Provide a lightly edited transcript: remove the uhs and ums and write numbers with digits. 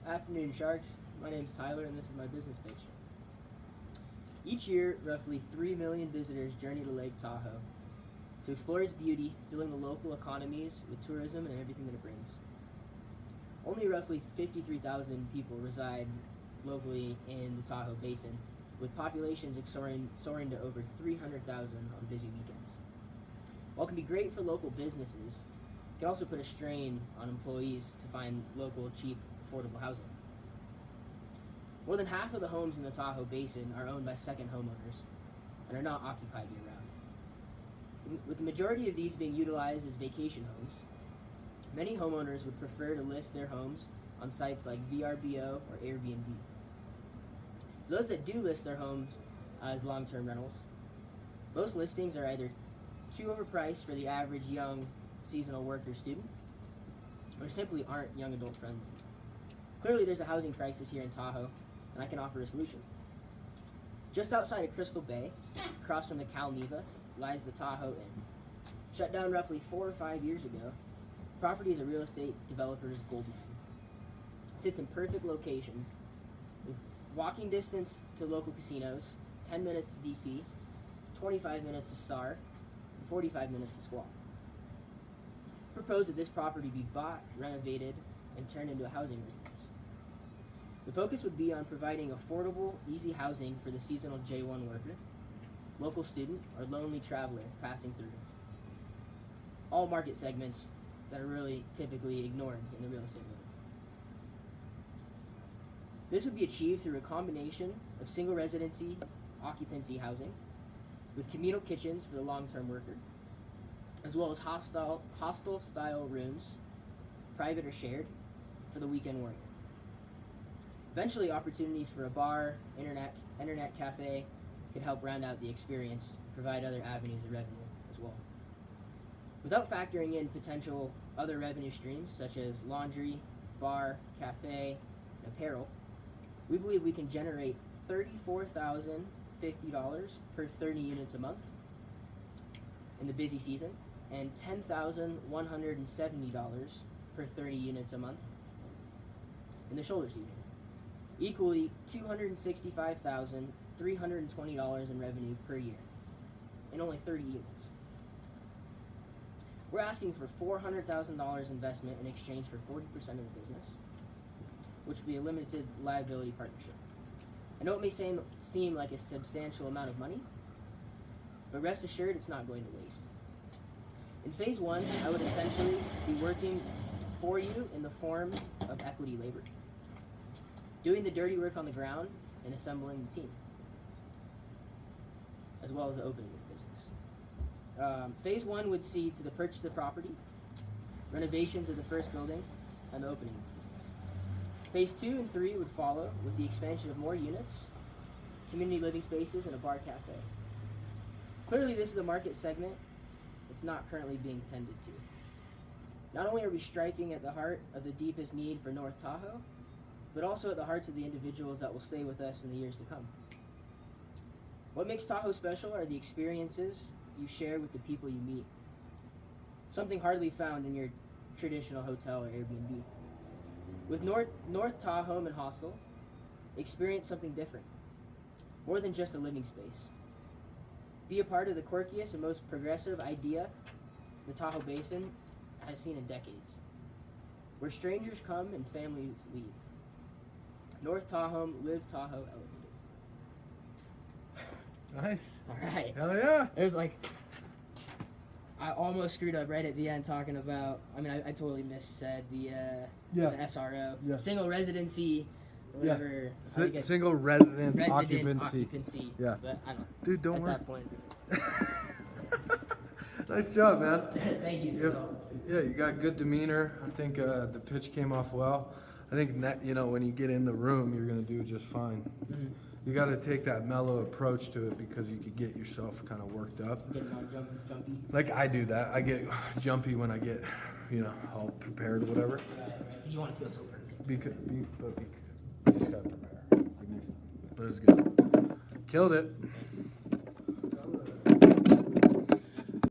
Afternoon, Sharks. My name's Tyler, and this is my business pitch. Each year, roughly 3 million visitors journey to Lake Tahoe to explore its beauty, filling the local economies with tourism and everything that it brings. Only roughly 53,000 people reside locally in the Tahoe Basin, with populations soaring to over 300,000 on busy weekends. While it can be great for local businesses, it can also put a strain on employees to find local, cheap, affordable housing. More than half of the homes in the Tahoe Basin are owned by second homeowners and are not occupied year-round. With the majority of these being utilized as vacation homes, many homeowners would prefer to list their homes on sites like VRBO or Airbnb. For those that do list their homes as long-term rentals, most listings are either too overpriced for the average young seasonal worker student, or simply aren't young adult friendly. Clearly there's a housing crisis here in Tahoe, and I can offer a solution. Just outside of Crystal Bay, across from the Calneva, lies the Tahoe Inn. Shut down roughly 4 or 5 years ago, the property is a real estate developer's gold mine. It sits in perfect location, with walking distance to local casinos, 10 minutes to DP, 25 minutes to Star, and 45 minutes to Squaw. Propose that this property be bought, renovated, and turned into a housing residence. The focus would be on providing affordable, easy housing for the seasonal J1 worker, local student, or lonely traveler passing through. All market segments that are really typically ignored in the real estate market. This would be achieved through a combination of single residency occupancy housing with communal kitchens for the long-term worker, as well as hostel style rooms, private or shared, for the weekend warrior. Eventually, opportunities for a bar, internet cafe could help round out the experience, provide other avenues of revenue as well. Without factoring in potential other revenue streams such as laundry, bar, cafe, and apparel, we believe we can generate $34,050 per 30 units a month in the busy season, and $10,170 per 30 units a month in the shoulder season. Equally, $265,320 in revenue per year, in only 30 units. We're asking for $400,000 investment in exchange for 40% of the business, which would be a limited liability partnership. I know it may seem like a substantial amount of money, but rest assured it's not going to waste. In phase 1, I would essentially be working for you in the form of equity labor, doing the dirty work on the ground and assembling the team, as well as the opening of the business. Phase 1 would see to the purchase of the property, renovations of the first building, and the opening of the business. Phase 2 and 3 would follow with the expansion of more units, community living spaces, and a bar cafe. Clearly, this is a market segment that's not currently being tended to. Not only are we striking at the heart of the deepest need for North Tahoe, but also at the hearts of the individuals that will stay with us in the years to come. What makes Tahoe special are the experiences you share with the people you meet. Something hardly found in your traditional hotel or Airbnb. With North Tahome and Hostel, experience something different, more than just a living space. Be a part of the quirkiest and most progressive idea the Tahoe Basin has seen in decades, where strangers come and families leave. North Tahome, live Tahoe, elevated. Nice. All right. Hell yeah. There's I almost screwed up right at the end talking about, I totally missaid the SRO. Yeah. Single residency, whatever. Yeah. Single residence occupancy. Yeah. But I don't. Dude, don't worry. At that point. Nice job, man. Thank you. You got good demeanor. I think the pitch came off well. I think when you get in the room, you're gonna do just fine. Mm-hmm. You got to take that mellow approach to it because you could get yourself kind of worked up. Get more jumpy. Like I do that. I get jumpy when I get, all prepared or whatever. Right. You want it to feel so perfect. But you just got to prepare. Like next time. But it was good. Killed it.